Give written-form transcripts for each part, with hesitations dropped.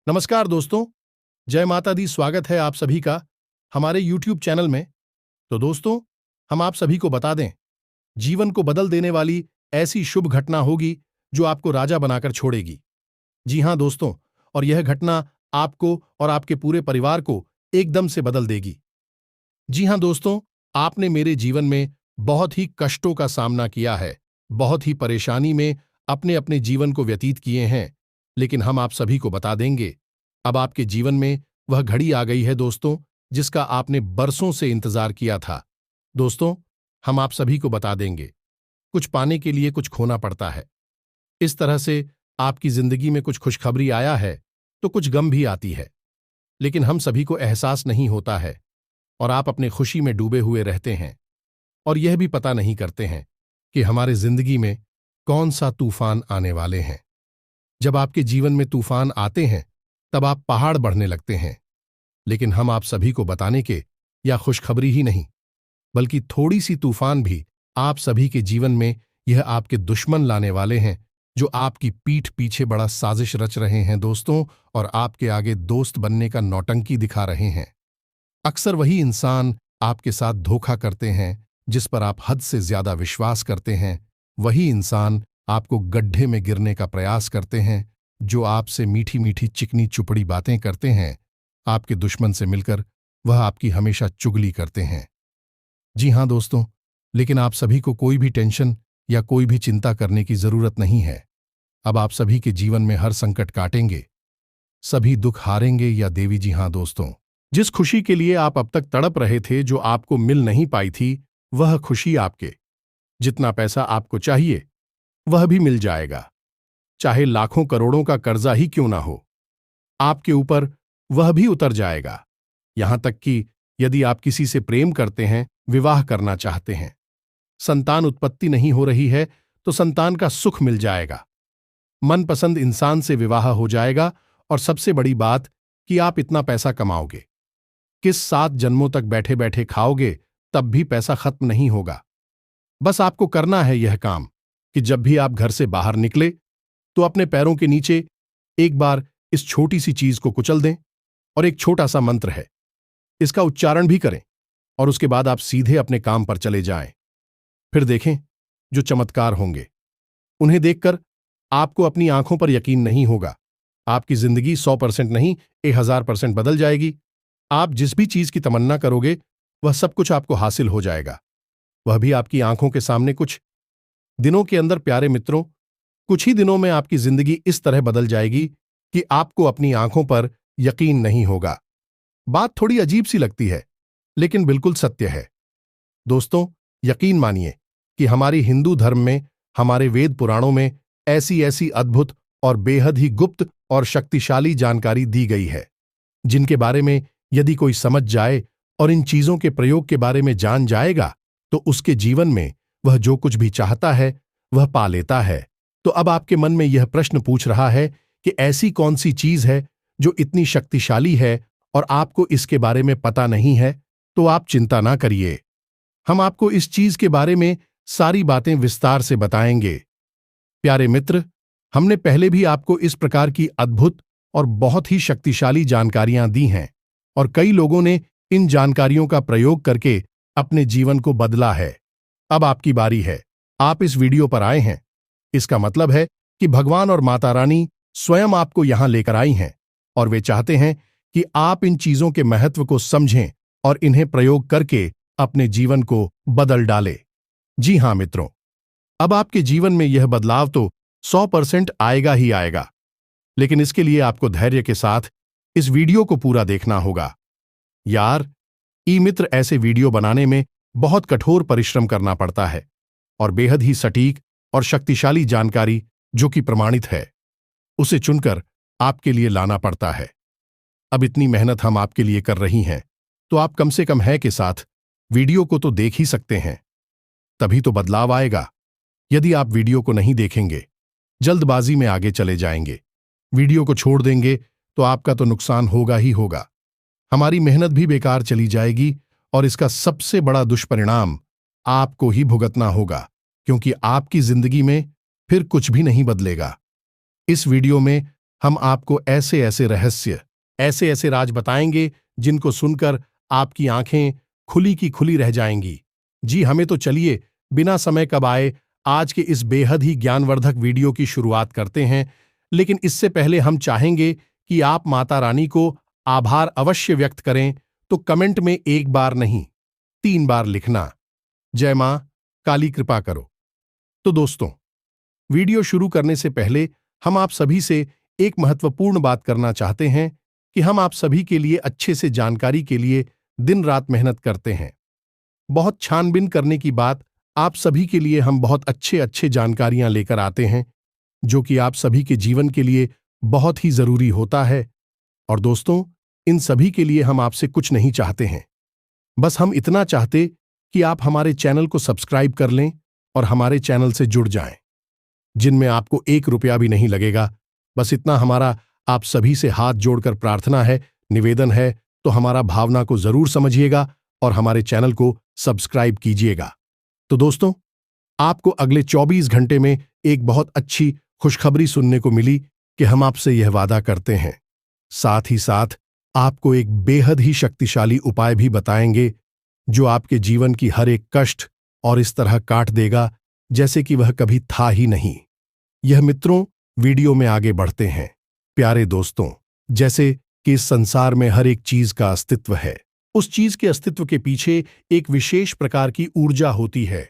नमस्कार दोस्तों, जय माता दी। स्वागत है आप सभी का हमारे YouTube चैनल में। तो दोस्तों, हम आप सभी को बता दें, जीवन को बदल देने वाली ऐसी शुभ घटना होगी जो आपको राजा बनाकर छोड़ेगी। जी हां दोस्तों, और यह घटना आपको और आपके पूरे परिवार को एकदम से बदल देगी। जी हां दोस्तों, आपने मेरे जीवन में बहुत ही कष्टों का सामना किया है, बहुत ही परेशानी में अपने अपने जीवन को व्यतीत किए हैं, लेकिन हम आप सभी को बता देंगे, अब आपके जीवन में वह घड़ी आ गई है दोस्तों, जिसका आपने बरसों से इंतजार किया था। दोस्तों, हम आप सभी को बता देंगे, कुछ पाने के लिए कुछ खोना पड़ता है। इस तरह से आपकी जिंदगी में कुछ खुशखबरी आया है तो कुछ गम भी आती है, लेकिन हम सभी को एहसास नहीं होता है और आप अपने खुशी में डूबे हुए रहते हैं और यह भी पता नहीं करते हैं कि हमारे जिंदगी में कौन सा तूफान आने वाले हैं। जब आपके जीवन में तूफान आते हैं तब आप पहाड़ बढ़ने लगते हैं, लेकिन हम आप सभी को बताने के या खुशखबरी ही नहीं, बल्कि थोड़ी सी तूफान भी आप सभी के जीवन में यह आपके दुश्मन लाने वाले हैं, जो आपकी पीठ पीछे बड़ा साजिश रच रहे हैं दोस्तों, और आपके आगे दोस्त बनने का नौटंकी दिखा रहे हैं। अक्सर वही इंसान आपके साथ धोखा करते हैं जिस पर आप हद से ज्यादा विश्वास करते हैं, वही इंसान आपको गड्ढे में गिरने का प्रयास करते हैं, जो आपसे मीठी मीठी चिकनी चुपड़ी बातें करते हैं। आपके दुश्मन से मिलकर वह आपकी हमेशा चुगली करते हैं। जी हां दोस्तों, लेकिन आप सभी को कोई भी टेंशन या कोई भी चिंता करने की जरूरत नहीं है। अब आप सभी के जीवन में हर संकट काटेंगे, सभी दुख हारेंगे या देवी। जी हां दोस्तों, जिस खुशी के लिए आप अब तक तड़प रहे थे, जो आपको मिल नहीं पाई थी, वह खुशी आपके जितना पैसा आपको चाहिए वह भी मिल जाएगा, चाहे लाखों करोड़ों का कर्जा ही क्यों ना हो, आपके ऊपर वह भी उतर जाएगा। यहां तक कि यदि आप किसी से प्रेम करते हैं, विवाह करना चाहते हैं, संतान उत्पत्ति नहीं हो रही है तो संतान का सुख मिल जाएगा, मनपसंद इंसान से विवाह हो जाएगा, और सबसे बड़ी बात कि आप इतना पैसा कमाओगे, किस 7 जन्मों तक बैठे बैठे खाओगे तब भी पैसा खत्म नहीं होगा। बस आपको करना है यह काम कि जब भी आप घर से बाहर निकले तो अपने पैरों के नीचे एक बार इस छोटी सी चीज को कुचल दें, और एक छोटा सा मंत्र है, इसका उच्चारण भी करें, और उसके बाद आप सीधे अपने काम पर चले जाएं। फिर देखें जो चमत्कार होंगे, उन्हें देखकर आपको अपनी आंखों पर यकीन नहीं होगा। आपकी जिंदगी 100% नहीं 1000% बदल जाएगी। आप जिस भी चीज की तमन्ना करोगे वह सब कुछ आपको हासिल हो जाएगा, वह भी आपकी आंखों के सामने। कुछ दिनों के अंदर प्यारे मित्रों, कुछ ही दिनों में आपकी जिंदगी इस तरह बदल जाएगी कि आपको अपनी आंखों पर यकीन नहीं होगा। बात थोड़ी अजीब सी लगती है, लेकिन बिल्कुल सत्य है दोस्तों। यकीन मानिए कि हमारी हिंदू धर्म में, हमारे वेद पुराणों में ऐसी ऐसी अद्भुत और बेहद ही गुप्त और शक्तिशाली जानकारी दी गई है, जिनके बारे में यदि कोई समझ जाए और इन चीजों के प्रयोग के बारे में जान जाएगा तो उसके जीवन में वह जो कुछ भी चाहता है वह पा लेता है। तो अब आपके मन में यह प्रश्न पूछ रहा है कि ऐसी कौन सी चीज है जो इतनी शक्तिशाली है और आपको इसके बारे में पता नहीं है। तो आप चिंता ना करिए, हम आपको इस चीज के बारे में सारी बातें विस्तार से बताएंगे। प्यारे मित्र, हमने पहले भी आपको इस प्रकार की अद्भुत और बहुत ही शक्तिशाली जानकारियां दी हैं, और कई लोगों ने इन जानकारियों का प्रयोग करके अपने जीवन को बदला है। अब आपकी बारी है, आप इस वीडियो पर आए हैं, इसका मतलब है कि भगवान और माता रानी स्वयं आपको यहां लेकर आई हैं, और वे चाहते हैं कि आप इन चीजों के महत्व को समझें और इन्हें प्रयोग करके अपने जीवन को बदल डालें। जी हां मित्रों, अब आपके जीवन में यह बदलाव तो 100% आएगा ही आएगा, लेकिन इसके लिए आपको धैर्य के साथ इस वीडियो को पूरा देखना होगा। यार, ई मित्र, ऐसे वीडियो बनाने में बहुत कठोर परिश्रम करना पड़ता है और बेहद ही सटीक और शक्तिशाली जानकारी जो कि प्रमाणित है, उसे चुनकर आपके लिए लाना पड़ता है। अब इतनी मेहनत हम आपके लिए कर रही हैं, तो आप कम से कम है के साथ वीडियो को तो देख ही सकते हैं, तभी तो बदलाव आएगा। यदि आप वीडियो को नहीं देखेंगे, जल्दबाजी में आगे चले जाएंगे, वीडियो को छोड़ देंगे, तो आपका तो नुकसान होगा ही होगा, हमारी मेहनत भी बेकार चली जाएगी, और इसका सबसे बड़ा दुष्परिणाम आपको ही भुगतना होगा, क्योंकि आपकी जिंदगी में फिर कुछ भी नहीं बदलेगा। इस वीडियो में हम आपको ऐसे ऐसे रहस्य, ऐसे ऐसे राज बताएंगे जिनको सुनकर आपकी आंखें खुली की खुली रह जाएंगी। जी हमें तो चलिए बिना समय कबाए आज के इस बेहद ही ज्ञानवर्धक वीडियो की शुरुआत करते हैं। लेकिन इससे पहले हम चाहेंगे कि आप माता रानी को आभार अवश्य व्यक्त करें, तो कमेंट में 1 बार नहीं 3 बार लिखना, जय मां काली कृपा करो। तो दोस्तों, वीडियो शुरू करने से पहले हम आप सभी से एक महत्वपूर्ण बात करना चाहते हैं कि हम आप सभी के लिए अच्छे से जानकारी के लिए दिन रात मेहनत करते हैं। बहुत छानबीन करने की बात, आप सभी के लिए हम बहुत अच्छे अच्छे जानकारियां लेकर आते हैं जो कि आप सभी के जीवन के लिए बहुत ही जरूरी होता है। और दोस्तों, इन सभी के लिए हम आपसे कुछ नहीं चाहते हैं, बस हम इतना चाहते कि आप हमारे चैनल को सब्सक्राइब कर लें और हमारे चैनल से जुड़ जाएं, जिनमें आपको 1 रुपया भी नहीं लगेगा। बस इतना हमारा आप सभी से हाथ जोड़कर प्रार्थना है, निवेदन है, तो हमारा भावना को जरूर समझिएगा और हमारे चैनल को सब्सक्राइब कीजिएगा। तो दोस्तों, आपको अगले 24 घंटे में एक बहुत अच्छी खुशखबरी सुनने को मिली कि हम आपसे यह वादा करते हैं। साथ ही साथ आपको एक बेहद ही शक्तिशाली उपाय भी बताएंगे जो आपके जीवन की हर एक कष्ट और इस तरह काट देगा जैसे कि वह कभी था ही नहीं। यह मित्रों, वीडियो में आगे बढ़ते हैं। प्यारे दोस्तों, जैसे कि इस संसार में हर एक चीज का अस्तित्व है, उस चीज के अस्तित्व के पीछे एक विशेष प्रकार की ऊर्जा होती है।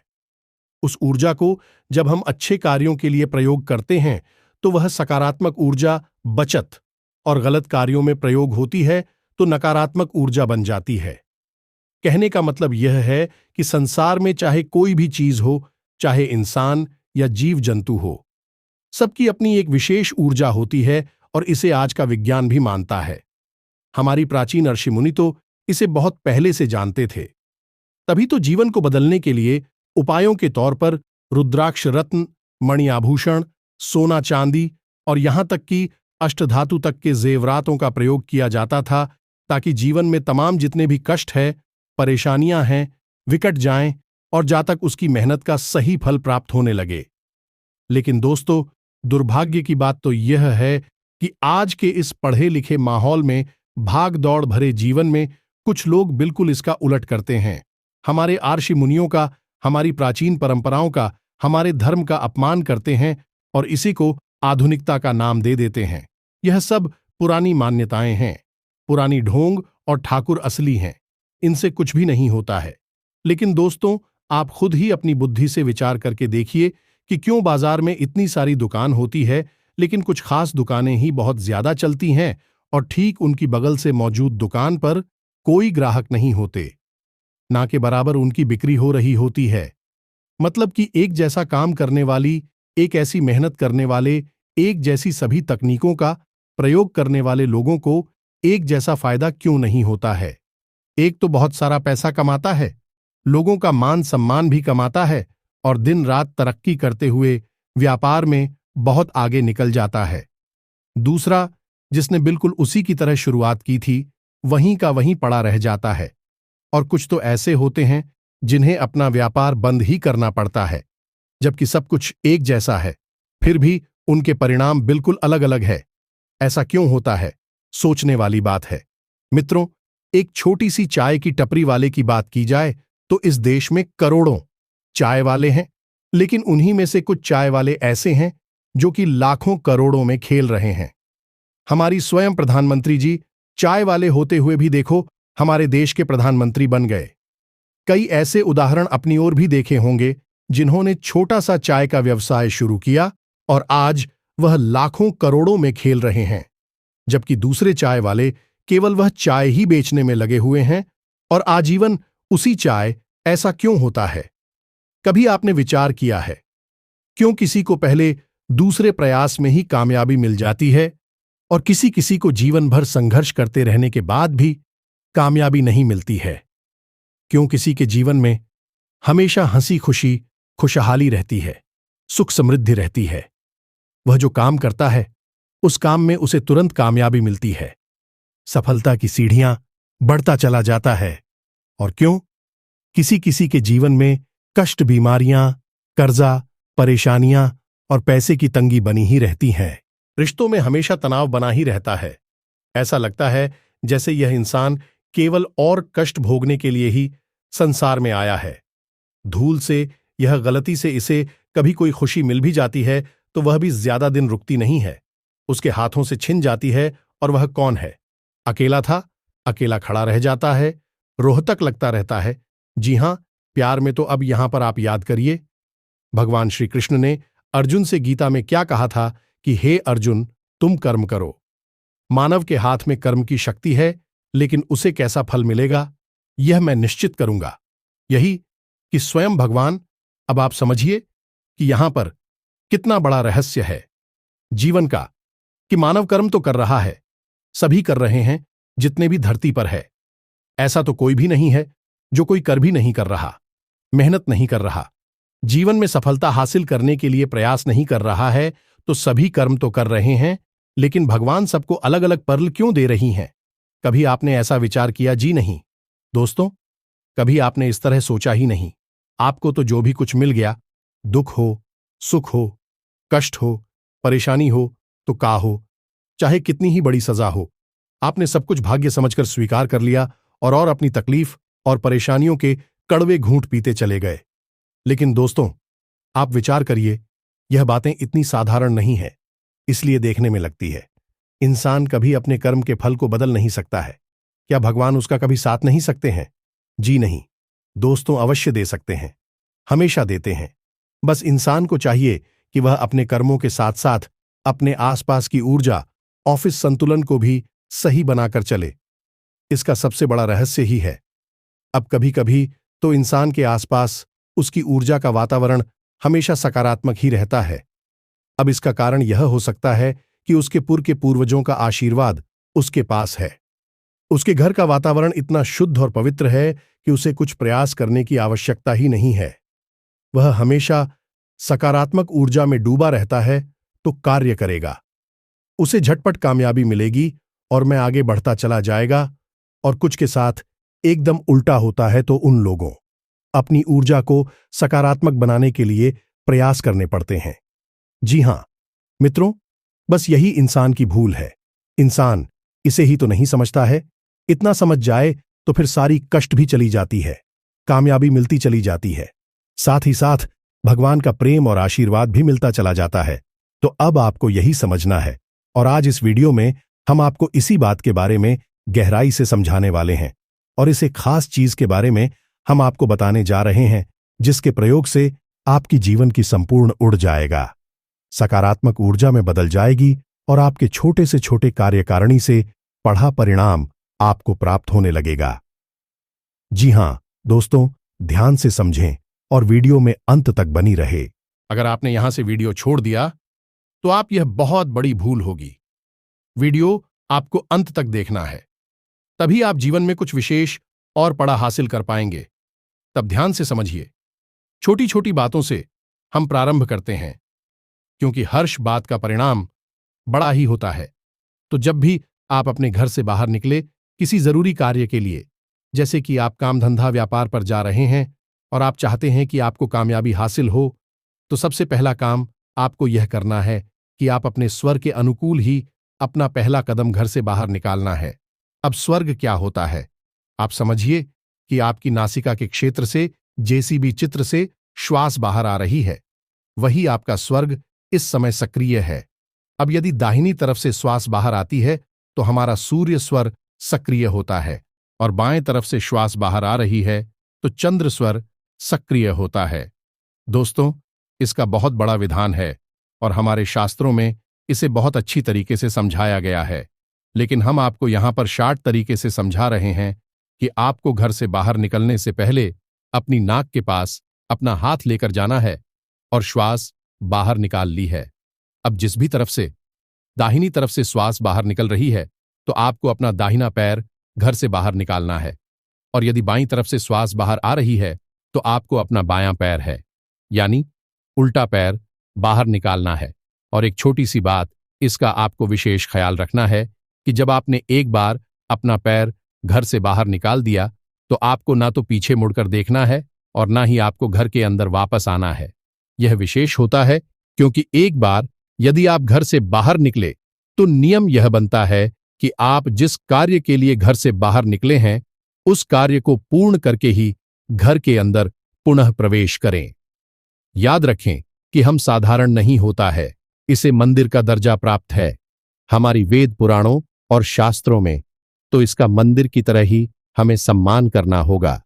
उस ऊर्जा को जब हम अच्छे कार्यों के लिए प्रयोग करते हैं तो वह सकारात्मक ऊर्जा बचत, और गलत कार्यों में प्रयोग होती है तो नकारात्मक ऊर्जा बन जाती है। कहने का मतलब यह है कि संसार में चाहे कोई भी चीज हो, चाहे इंसान या जीव जंतु हो, सबकी अपनी एक विशेष ऊर्जा होती है और इसे आज का विज्ञान भी मानता है। हमारी प्राचीन ऋषि मुनि तो इसे बहुत पहले से जानते थे। तभी तो जीवन को बदलने के लिए उपायों के तौर पर रुद्राक्ष रत्न, मणि आभूषण, सोना चांदी और यहां तक कि अष्टधातु तक के जेवरातों का प्रयोग किया जाता था, ताकि जीवन में तमाम जितने भी कष्ट है, परेशानियां हैं, विकट जाएं और जा तक उसकी मेहनत का सही फल प्राप्त होने लगे। लेकिन दोस्तों, दुर्भाग्य की बात तो यह है कि आज के इस पढ़े लिखे माहौल में, भाग दौड़ भरे जीवन में कुछ लोग बिल्कुल इसका उलट करते हैं। हमारे आर्षि मुनियों का, हमारी प्राचीन परंपराओं का, हमारे धर्म का अपमान करते हैं और इसी को आधुनिकता का नाम दे देते हैं। यह सब पुरानी मान्यताएं हैं, पुरानी ढोंग और ठाकुर असली हैं, इनसे कुछ भी नहीं होता है। लेकिन दोस्तों, आप खुद ही अपनी बुद्धि से विचार करके देखिए कि क्यों बाजार में इतनी सारी दुकान होती है लेकिन कुछ खास दुकानें ही बहुत ज्यादा चलती हैं और ठीक उनकी बगल से मौजूद दुकान पर कोई ग्राहक नहीं होते, ना के बराबर उनकी बिक्री हो रही होती है। मतलब कि एक जैसा काम करने वाली, एक ऐसी मेहनत करने वाले, एक जैसी सभी तकनीकों का प्रयोग करने वाले लोगों को एक जैसा फायदा क्यों नहीं होता है। एक तो बहुत सारा पैसा कमाता है, लोगों का मान सम्मान भी कमाता है और दिन रात तरक्की करते हुए व्यापार में बहुत आगे निकल जाता है। दूसरा, जिसने बिल्कुल उसी की तरह शुरुआत की थी, वहीं का वहीं पड़ा रह जाता है। और कुछ तो ऐसे होते हैं जिन्हें अपना व्यापार बंद ही करना पड़ता है, जबकि सब कुछ एक जैसा है, फिर भी उनके परिणाम बिल्कुल अलग अलग है। ऐसा क्यों होता है? सोचने वाली बात है। मित्रों, एक छोटी सी चाय की टपरी वाले की बात की जाए तो इस देश में करोड़ों चाय वाले हैं, लेकिन उन्हीं में से कुछ चाय वाले ऐसे हैं जो कि लाखों करोड़ों में खेल रहे हैं। हमारी स्वयं प्रधानमंत्री जी चाय वाले होते हुए भी देखो हमारे देश के प्रधानमंत्री बन गए। कई ऐसे उदाहरण अपनी ओर भी देखे होंगे जिन्होंने छोटा सा चाय का व्यवसाय शुरू किया और आज वह लाखों करोड़ों में खेल रहे हैं, जबकि दूसरे चाय वाले केवल वह चाय ही बेचने में लगे हुए हैं और आजीवन उसी चाय। ऐसा क्यों होता है? कभी आपने विचार किया है क्यों किसी को पहले दूसरे प्रयास में ही कामयाबी मिल जाती है और किसी किसी को जीवन भर संघर्ष करते रहने के बाद भी कामयाबी नहीं मिलती है? क्यों किसी के जीवन में हमेशा हंसी खुशी खुशहाली रहती है, सुख समृद्धि रहती है, वह जो काम करता है उस काम में उसे तुरंत कामयाबी मिलती है, सफलता की सीढ़ियां बढ़ता चला जाता है? और क्यों किसी किसी के जीवन में कष्ट, बीमारियां, कर्जा, परेशानियां और पैसे की तंगी बनी ही रहती हैं? रिश्तों में हमेशा तनाव बना ही रहता है। ऐसा लगता है जैसे यह इंसान केवल और कष्ट भोगने के लिए ही संसार में आया है। धूल से यह गलती से इसे कभी कोई खुशी मिल भी जाती है तो वह भी ज्यादा दिन रुकती नहीं है, उसके हाथों से छिन जाती है। और वह कौन है? अकेला था, अकेला खड़ा रह जाता है, रोहतक लगता रहता है। जी हां, प्यार में तो अब यहां पर आप याद करिए, भगवान श्री कृष्ण ने अर्जुन से गीता में क्या कहा था कि हे अर्जुन, तुम कर्म करो। मानव के हाथ में कर्म की शक्ति है, लेकिन उसे कैसा फल मिलेगा यह मैं निश्चित करूंगा। यही कि स्वयं भगवान। अब आप समझिए कि यहां पर कितना बड़ा रहस्य है जीवन का, कि मानव कर्म तो कर रहा है, सभी कर रहे हैं जितने भी धरती पर है। ऐसा तो कोई भी नहीं है जो कोई कर भी नहीं कर रहा, मेहनत नहीं कर रहा, जीवन में सफलता हासिल करने के लिए प्रयास नहीं कर रहा है। तो सभी कर्म तो कर रहे हैं, लेकिन भगवान सबको अलग अलग पर्ल क्यों दे रही हैं? कभी आपने ऐसा विचार किया? जी नहीं दोस्तों, कभी आपने इस तरह सोचा ही नहीं। आपको तो जो भी कुछ मिल गया, दुख हो, सुख हो, कष्ट हो, परेशानी हो तो का हो, चाहे कितनी ही बड़ी सजा हो, आपने सब कुछ भाग्य समझकर स्वीकार कर लिया और अपनी तकलीफ और परेशानियों के कड़वे घूंट पीते चले गए। लेकिन दोस्तों, आप विचार करिए, यह बातें इतनी साधारण नहीं है, इसलिए देखने में लगती है। इंसान कभी अपने कर्म के फल को बदल नहीं सकता है। क्या भगवान उसका कभी साथ नहीं सकते हैं? जी नहीं दोस्तों, अवश्य दे सकते हैं, हमेशा देते हैं। बस इंसान को चाहिए कि वह अपने कर्मों के साथ साथ अपने आसपास की ऊर्जा, ऑफिस संतुलन को भी सही बनाकर चले। इसका सबसे बड़ा रहस्य ही है। अब कभी कभी तो इंसान के आसपास उसकी ऊर्जा का वातावरण हमेशा सकारात्मक ही रहता है। अब इसका कारण यह हो सकता है कि उसके पूर्वजों का आशीर्वाद उसके पास है। उसके घर का वातावरण इतना शुद्ध और पवित्र है कि उसे कुछ प्रयास करने की आवश्यकता ही नहीं है। वह हमेशा सकारात्मक ऊर्जा में डूबा रहता है तो कार्य करेगा, उसे झटपट कामयाबी मिलेगी और मैं आगे बढ़ता चला जाएगा। और कुछ के साथ एकदम उल्टा होता है तो उन लोगों अपनी ऊर्जा को सकारात्मक बनाने के लिए प्रयास करने पड़ते हैं। जी हां मित्रों, बस यही इंसान की भूल है। इंसान इसे ही तो नहीं समझता है। इतना समझ जाए तो फिर सारी कष्ट भी चली जाती है, कामयाबी मिलती चली जाती है, साथ ही साथ भगवान का प्रेम और आशीर्वाद भी मिलता चला जाता है। तो अब आपको यही समझना है, और आज इस वीडियो में हम आपको इसी बात के बारे में गहराई से समझाने वाले हैं। और इस एक खास चीज के बारे में हम आपको बताने जा रहे हैं, जिसके प्रयोग से आपकी जीवन की संपूर्ण उड़ जाएगा, सकारात्मक ऊर्जा में बदल जाएगी और आपके छोटे से छोटे कार्यकारिणी से पढ़ा परिणाम आपको प्राप्त होने लगेगा। जी हां दोस्तों, ध्यान से समझें और वीडियो में अंत तक बनी रहे। अगर आपने यहां से वीडियो छोड़ दिया तो आप यह बहुत बड़ी भूल होगी। वीडियो आपको अंत तक देखना है, तभी आप जीवन में कुछ विशेष और बड़ा हासिल कर पाएंगे। तब ध्यान से समझिए। छोटी छोटी बातों से हम प्रारंभ करते हैं, क्योंकि हर्ष बात का परिणाम बड़ा ही होता है। तो जब भी आप अपने घर से बाहर निकले किसी जरूरी कार्य के लिए, जैसे कि आप काम धंधा व्यापार पर जा रहे हैं और आप चाहते हैं कि आपको कामयाबी हासिल हो, तो सबसे पहला काम आपको यह करना है कि आप अपने स्वर के अनुकूल ही अपना पहला कदम घर से बाहर निकालना है। अब स्वर्ग क्या होता है? आप समझिए कि आपकी नासिका के क्षेत्र से जेसीबी चित्र से श्वास बाहर आ रही है, वही आपका स्वर्ग इस समय सक्रिय है। अब यदि दाहिनी तरफ से श्वास बाहर आती है तो हमारा सूर्य स्वर सक्रिय होता है, और बाएं तरफ से श्वास बाहर आ रही है तो चंद्र स्वर सक्रिय होता है। दोस्तों, इसका बहुत बड़ा विधान है और हमारे शास्त्रों में इसे बहुत अच्छी तरीके से समझाया गया है, लेकिन हम आपको यहां पर शार्ट तरीके से समझा रहे हैं कि आपको घर से बाहर निकलने से पहले अपनी नाक के पास अपना हाथ लेकर जाना है और श्वास बाहर निकाल ली है। अब जिस भी तरफ से दाहिनी तरफ से श्वास बाहर निकल रही है तो आपको अपना दाहिना पैर घर से बाहर निकालना है, और यदि बाईं तरफ से श्वास बाहर आ रही है तो आपको अपना बायां पैर है, यानी उल्टा पैर बाहर निकालना है। और एक छोटी सी बात, इसका आपको विशेष ख्याल रखना है कि जब आपने एक बार अपना पैर घर से बाहर निकाल दिया तो आपको ना तो पीछे मुड़कर देखना है और ना ही आपको घर के अंदर वापस आना है। यह विशेष होता है क्योंकि एक बार यदि आप घर से बाहर निकले तो नियम यह बनता है कि आप जिस कार्य के लिए घर से बाहर निकले हैं उस कार्य को पूर्ण करके ही घर के अंदर पुनः प्रवेश करें। याद रखें कि हम साधारण नहीं होता है, इसे मंदिर का दर्जा प्राप्त है हमारी वेद पुराणों और शास्त्रों में, तो इसका मंदिर की तरह ही हमें सम्मान करना होगा।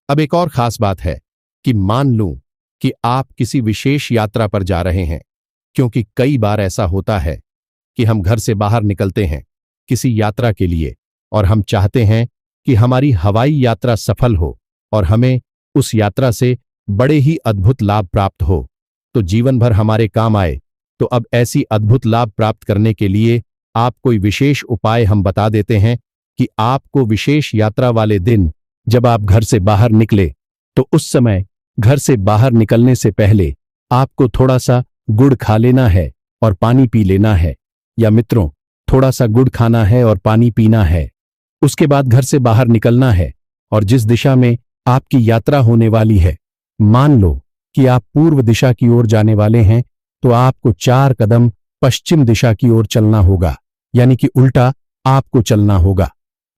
अब एक और खास बात है कि मान लूं कि आप किसी विशेष यात्रा पर जा रहे हैं, क्योंकि कई बार ऐसा होता है कि हम घर से बाहर निकलते हैं किसी यात्रा के लिए और हम चाहते हैं कि हमारी हवाई यात्रा सफल हो और हमें उस यात्रा से बड़े ही अद्भुत लाभ प्राप्त हो, तो जीवन भर हमारे काम आए। तो अब ऐसी अद्भुत लाभ प्राप्त करने के लिए आप कोई विशेष उपाय हम बता देते हैं कि आपको विशेष यात्रा वाले दिन जब आप घर से बाहर निकले तो उस समय घर से बाहर निकलने से पहले आपको थोड़ा सा गुड़ खा लेना है और पानी पी लेना है, या मित्रों थोड़ा सा गुड़ खाना है और पानी पीना है। उसके बाद घर से बाहर निकलना है और जिस दिशा में आपकी यात्रा होने वाली है, मान लो कि आप पूर्व दिशा की ओर जाने वाले हैं, तो आपको 4 कदम पश्चिम दिशा की ओर चलना होगा, यानी कि उल्टा आपको चलना होगा।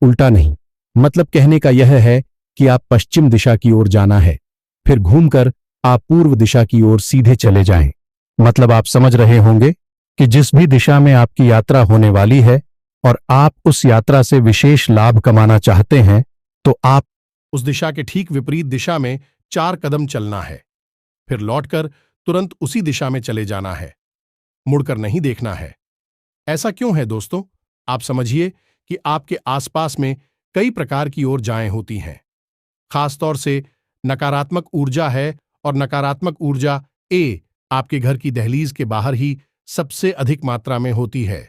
उल्टा नहीं, मतलब कहने का यह है कि आप पश्चिम दिशा की ओर जाना है, फिर घूमकर आप पूर्व दिशा की ओर सीधे चले जाएं। मतलब आप समझ रहे होंगे कि जिस भी दिशा में आपकी यात्रा होने वाली है और आप उस यात्रा से विशेष लाभ कमाना चाहते हैं, तो आप उस दिशा के ठीक विपरीत दिशा में 4 कदम चलना है, फिर लौटकर तुरंत उसी दिशा में चले जाना है, मुड़कर नहीं देखना है। ऐसा क्यों है दोस्तों? आप समझिए कि आपके आसपास में कई प्रकार की ऊर्जाएं होती हैं, खासतौर से नकारात्मक ऊर्जा है, और नकारात्मक ऊर्जा ए आपके घर की दहलीज के बाहर ही सबसे अधिक मात्रा में होती है।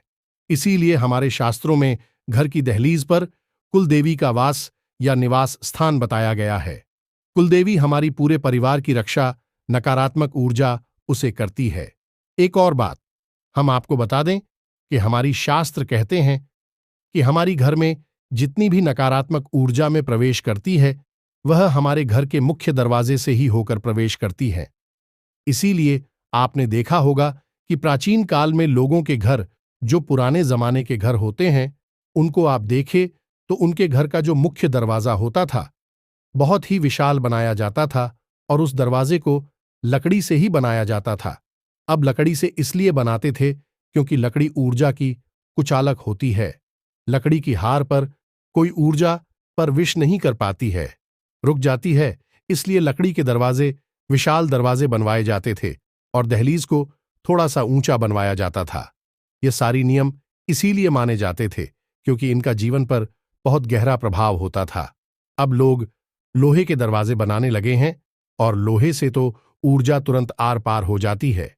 इसीलिए हमारे शास्त्रों में घर की दहलीज पर कुलदेवी का वास या निवास स्थान बताया गया है। कुलदेवी हमारी पूरे परिवार की रक्षा नकारात्मक ऊर्जा उसे करती है। एक और बात हम आपको बता दें कि हमारी शास्त्र कहते हैं कि हमारी घर में जितनी भी नकारात्मक ऊर्जा में प्रवेश करती है वह हमारे घर के मुख्य दरवाजे से ही होकर प्रवेश करती है। इसीलिए आपने देखा होगा कि प्राचीन काल में लोगों के घर, जो पुराने जमाने के घर होते हैं, उनको आप देखें तो उनके घर का जो मुख्य दरवाजा होता था बहुत ही विशाल बनाया जाता था और उस दरवाजे को लकड़ी से ही बनाया जाता था। अब लकड़ी से इसलिए बनाते थे क्योंकि लकड़ी ऊर्जा की कुचालक होती है। लकड़ी की हार पर कोई ऊर्जा पर विष नहीं कर पाती है, रुक जाती है, इसलिए लकड़ी के दरवाजे विशाल दरवाजे बनवाए जाते थे और दहलीज को थोड़ा सा ऊंचा बनवाया जाता था। ये सारी नियम इसीलिए माने जाते थे क्योंकि इनका जीवन पर बहुत गहरा प्रभाव होता था। अब लोग लोहे के दरवाजे बनाने लगे हैं और लोहे से तो ऊर्जा तुरंत आर पार हो जाती है।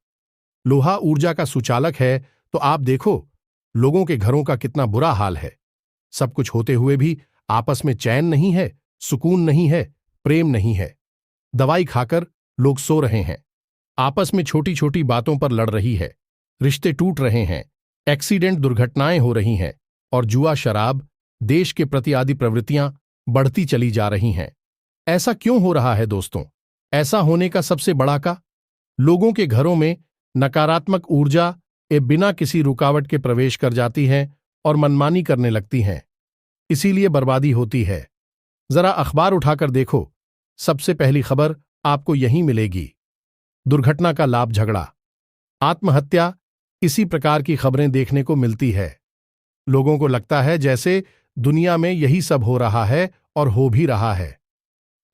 लोहा ऊर्जा का सुचालक है, तो आप देखो लोगों के घरों का कितना बुरा हाल है। सब कुछ होते हुए भी आपस में चैन नहीं है, सुकून नहीं है, प्रेम नहीं है। दवाई खाकर लोग सो रहे हैं, आपस में छोटी छोटी बातों पर लड़ रही है, रिश्ते टूट रहे हैं, एक्सीडेंट दुर्घटनाएं हो रही हैं और जुआ, शराब, देश के प्रति आदि प्रवृत्तियां बढ़ती चली जा रही हैं। ऐसा क्यों हो रहा है दोस्तों? ऐसा होने का सबसे बड़ा का लोगों के घरों में नकारात्मक ऊर्जा बिना किसी रुकावट के प्रवेश कर जाती है और मनमानी करने लगती हैं, इसीलिए बर्बादी होती है। जरा अखबार उठाकर देखो, सबसे पहली खबर आपको यहीं मिलेगी। दुर्घटना का लाभ, झगड़ा, आत्महत्या, इसी प्रकार की खबरें देखने को मिलती है। लोगों को लगता है जैसे दुनिया में यही सब हो रहा है और हो भी रहा है,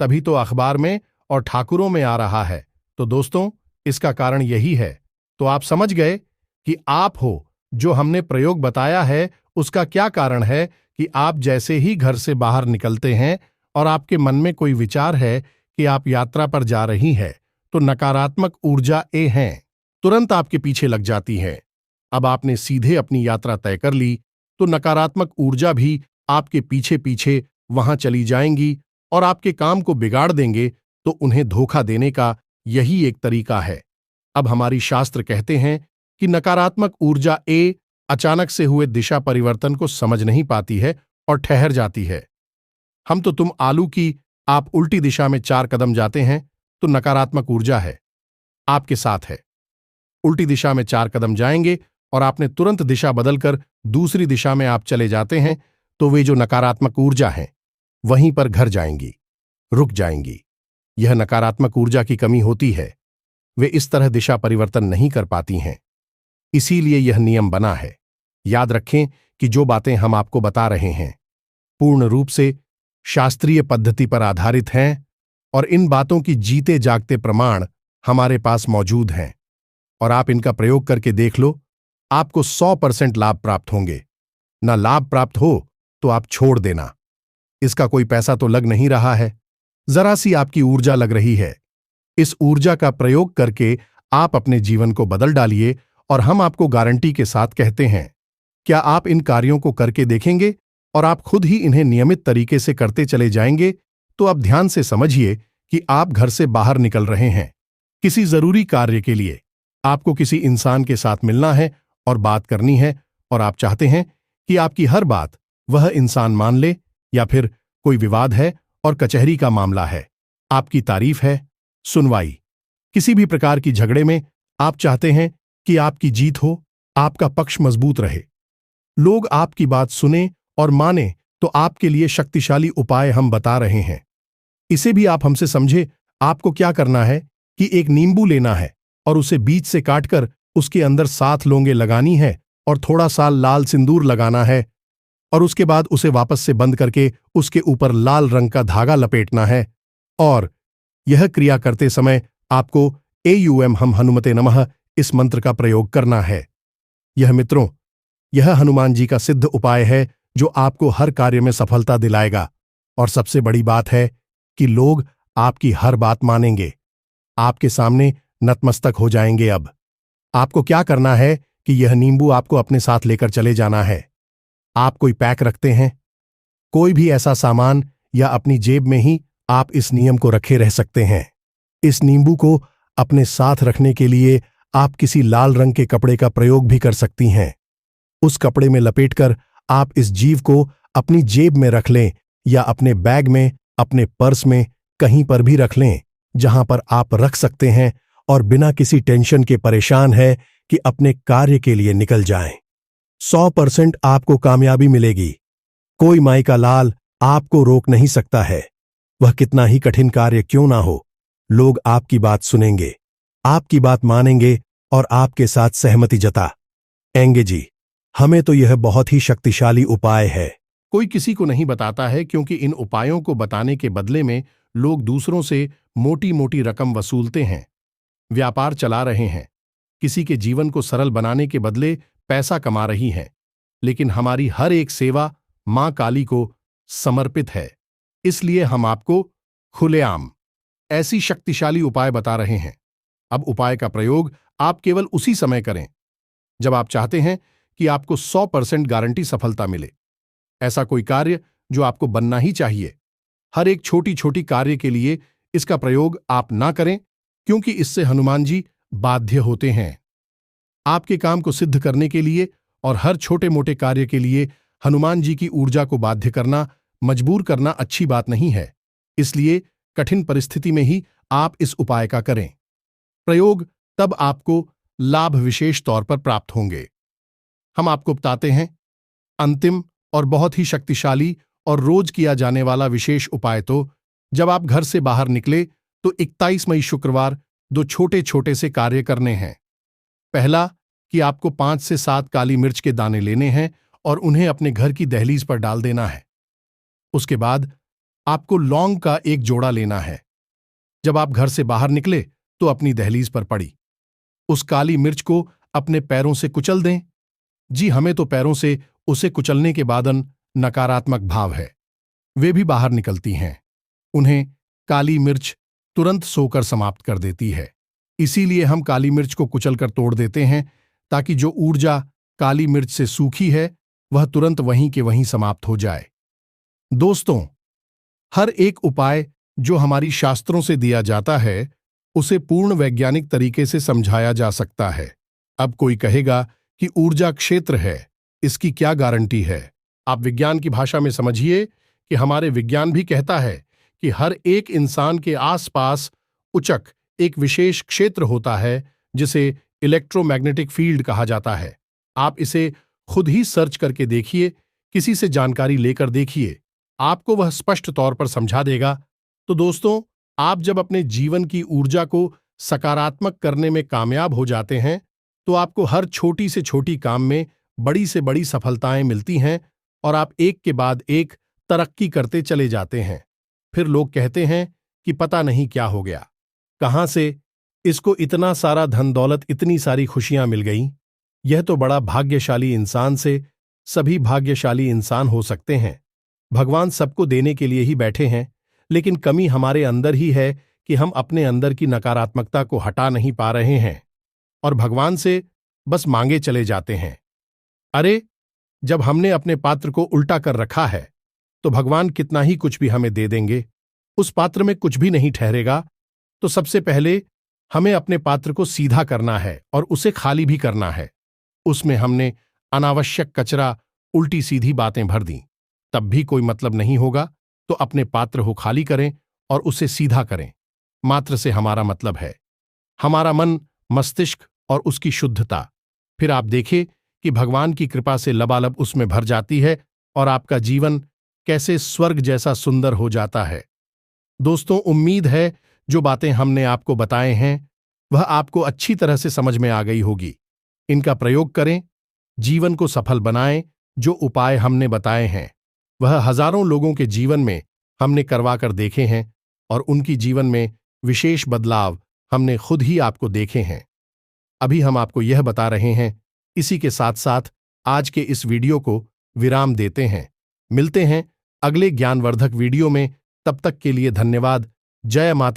तभी तो अखबार में और ठाकुरों में आ रहा है। तो दोस्तों, इसका कारण यही है। तो आप समझ गए कि आप हो जो हमने प्रयोग बताया है उसका क्या कारण है कि आप जैसे ही घर से बाहर निकलते हैं और आपके मन में कोई विचार है कि आप यात्रा पर जा रही है, तो नकारात्मक ऊर्जा हैं तुरंत आपके पीछे लग जाती है। अब आपने सीधे अपनी यात्रा तय कर ली तो नकारात्मक ऊर्जा भी आपके पीछे पीछे वहां चली जाएंगी और आपके काम को बिगाड़ देंगे। तो उन्हें धोखा देने का यही एक तरीका है। अब हमारी शास्त्र कहते हैं कि नकारात्मक ऊर्जा अचानक से हुए दिशा परिवर्तन को समझ नहीं पाती है और ठहर जाती है। हम तो तुम आलू की, आप उल्टी दिशा में 4 कदम जाते हैं तो नकारात्मक ऊर्जा है आपके साथ है। उल्टी दिशा में 4 कदम जाएंगे और आपने तुरंत दिशा बदलकर दूसरी दिशा में आप चले जाते हैं, तो वे जो नकारात्मक ऊर्जा है वहीं पर घर जाएंगी, रुक जाएंगी। यह नकारात्मक ऊर्जा की कमी होती है, वे इस तरह दिशा परिवर्तन नहीं कर पाती हैं। इसीलिए यह नियम बना है। याद रखें कि जो बातें हम आपको बता रहे हैं पूर्ण रूप से शास्त्रीय पद्धति पर आधारित हैं और इन बातों की जीते जागते प्रमाण हमारे पास मौजूद हैं और आप इनका प्रयोग करके देख लो, आपको 100% लाभ प्राप्त होंगे। ना लाभ प्राप्त हो तो आप छोड़ देना। इसका कोई पैसा तो लग नहीं रहा है, जरा सी आपकी ऊर्जा लग रही है। इस ऊर्जा का प्रयोग करके आप अपने जीवन को बदल डालिए और हम आपको गारंटी के साथ कहते हैं, क्या आप इन कार्यों को करके देखेंगे और आप खुद ही इन्हें नियमित तरीके से करते चले जाएंगे, तो अब ध्यान से समझिए कि आप घर से बाहर निकल रहे हैं किसी जरूरी कार्य के लिए। आपको किसी इंसान के साथ मिलना है और बात करनी है और आप चाहते हैं कि आपकी हर बात वह इंसान मान ले, या फिर कोई विवाद है और कचहरी का मामला है, आपकी तारीफ है, सुनवाई, किसी भी प्रकार की झगड़े में आप चाहते हैं कि आपकी जीत हो, आपका पक्ष मजबूत रहे, लोग आपकी बात सुने और माने, तो आपके लिए शक्तिशाली उपाय हम बता रहे हैं। इसे भी आप हमसे समझे। आपको क्या करना है कि एक नींबू लेना है और उसे बीच से काटकर उसके अंदर 7 लौंगे लगानी है और थोड़ा सा लाल सिंदूर लगाना है और उसके बाद उसे वापस से बंद करके उसके ऊपर लाल रंग का धागा लपेटना है। और यह क्रिया करते समय आपको एयूएम हम हनुमते नमः इस मंत्र का प्रयोग करना है। यह मित्रों, यह हनुमान जी का सिद्ध उपाय है जो आपको हर कार्य में सफलता दिलाएगा। और सबसे बड़ी बात है कि लोग आपकी हर बात मानेंगे, आपके सामने नतमस्तक हो जाएंगे। अब आपको क्या करना है कि यह नींबू आपको अपने साथ लेकर चले जाना है। आप कोई पैक रखते हैं, कोई भी ऐसा सामान, या अपनी जेब में ही आप इस नियम को रखे रह सकते हैं। इस नींबू को अपने साथ रखने के लिए आप किसी लाल रंग के कपड़े का प्रयोग भी कर सकती हैं। उस कपड़े में लपेटकर आप इस जीव को अपनी जेब में रख लें या अपने बैग में, अपने पर्स में, कहीं पर भी रख लें जहां पर आप रख सकते हैं और बिना किसी टेंशन के परेशान है कि अपने कार्य के लिए निकल जाएं। 100% आपको कामयाबी मिलेगी। कोई माई का लाल आपको रोक नहीं सकता है। वह कितना ही कठिन कार्य क्यों ना हो, लोग आपकी बात सुनेंगे, आपकी बात मानेंगे और आपके साथ सहमति जताएंगे। जी, हमें तो यह बहुत ही शक्तिशाली उपाय है। कोई किसी को नहीं बताता है क्योंकि इन उपायों को बताने के बदले में लोग दूसरों से मोटी मोटी रकम वसूलते हैं, व्यापार चला रहे हैं, किसी के जीवन को सरल बनाने के बदले पैसा कमा रही हैं। लेकिन हमारी हर एक सेवा मां काली को समर्पित है, इसलिए हम आपको खुलेआम ऐसी शक्तिशाली उपाय बता रहे हैं। अब उपाय का प्रयोग आप केवल उसी समय करें जब आप चाहते हैं कि आपको 100% गारंटी सफलता मिले। ऐसा कोई कार्य जो आपको बनना ही चाहिए। हर एक छोटी छोटी कार्य के लिए इसका प्रयोग आप ना करें, क्योंकि इससे हनुमान जी बाध्य होते हैं। आपके काम को सिद्ध करने के लिए और हर छोटे मोटे कार्य के लिए हनुमान जी की ऊर्जा को बाध्य करना, मजबूर करना अच्छी बात नहीं है। इसलिए कठिन परिस्थिति में ही आप इस उपाय का करें। प्रयोग तब आपको लाभ विशेष तौर पर प्राप्त होंगे। हम आपको बताते हैं अंतिम और बहुत ही शक्तिशाली और रोज किया जाने वाला विशेष उपाय। तो जब आप घर से बाहर निकले तो 21 मई शुक्रवार 2 छोटे छोटे से कार्य करने हैं। पहला कि आपको 5 से 7 काली मिर्च के दाने लेने हैं और उन्हें अपने घर की दहलीज पर डाल देना है। उसके बाद आपको लौंग का एक जोड़ा लेना है। जब आप घर से बाहर निकले तो अपनी दहलीज पर पड़ी उस काली मिर्च को अपने पैरों से कुचल दें। जी, हमें तो पैरों से उसे कुचलने के बाद नकारात्मक भाव है, वे भी बाहर निकलती हैं। उन्हें काली मिर्च तुरंत सोकर समाप्त कर देती है। इसीलिए हम काली मिर्च को कुचलकर तोड़ देते हैं ताकि जो ऊर्जा काली मिर्च से सूखी है वह तुरंत वहीं के वहीं समाप्त हो जाए। दोस्तों, हर एक उपाय जो हमारी शास्त्रों से दिया जाता है उसे पूर्ण वैज्ञानिक तरीके से समझाया जा सकता है। अब कोई कहेगा कि ऊर्जा क्षेत्र है, इसकी क्या गारंटी है? आप विज्ञान की भाषा में समझिए कि हमारे विज्ञान भी कहता है कि हर एक इंसान के आसपास उचक एक विशेष क्षेत्र होता है जिसे इलेक्ट्रोमैग्नेटिक फील्ड कहा जाता है। आप इसे खुद ही सर्च करके देखिए, किसी से जानकारी लेकर देखिए, आपको वह स्पष्ट तौर पर समझा देगा। तो दोस्तों, आप जब अपने जीवन की ऊर्जा को सकारात्मक करने में कामयाब हो जाते हैं, तो आपको हर छोटी से छोटी काम में बड़ी से बड़ी सफलताएं मिलती हैं और आप एक के बाद एक तरक्की करते चले जाते हैं। फिर लोग कहते हैं कि पता नहीं क्या हो गया, कहां से इसको इतना सारा धन दौलत, इतनी सारी खुशियां मिल गईं। यह तो बड़ा भाग्यशाली इंसान से सभी भाग्यशाली इंसान हो सकते हैं। भगवान सबको देने के लिए ही बैठे हैं, लेकिन कमी हमारे अंदर ही है कि हम अपने अंदर की नकारात्मकता को हटा नहीं पा रहे हैं और भगवान से बस मांगे चले जाते हैं। अरे, जब हमने अपने पात्र को उल्टा कर रखा है, तो भगवान कितना ही कुछ भी हमें दे देंगे, उस पात्र में कुछ भी नहीं ठहरेगा। तो सबसे पहले हमें अपने पात्र को सीधा करना है और उसे खाली भी करना है। उसमें हमने अनावश्यक कचरा, उल्टी सीधी बातें भर दी, तब भी कोई मतलब नहीं होगा। तो अपने पात्र को खाली करें और उसे सीधा करें। मात्र से हमारा मतलब है हमारा मन, मस्तिष्क और उसकी शुद्धता। फिर आप देखें कि भगवान की कृपा से लबालब उसमें भर जाती है और आपका जीवन कैसे स्वर्ग जैसा सुंदर हो जाता है। दोस्तों, उम्मीद है जो बातें हमने आपको बताए हैं वह आपको अच्छी तरह से समझ में आ गई होगी। इनका प्रयोग करें, जीवन को सफल बनाएं। जो उपाय हमने बताए हैं वह हजारों लोगों के जीवन में हमने करवाकर देखे हैं और उनकी जीवन में विशेष बदलाव हमने खुद ही आपको देखे हैं। अभी हम आपको यह बता रहे हैं। इसी के साथ साथ आज के इस वीडियो को विराम देते हैं। मिलते हैं अगले ज्ञानवर्धक वीडियो में। तब तक के लिए धन्यवाद। जय माता।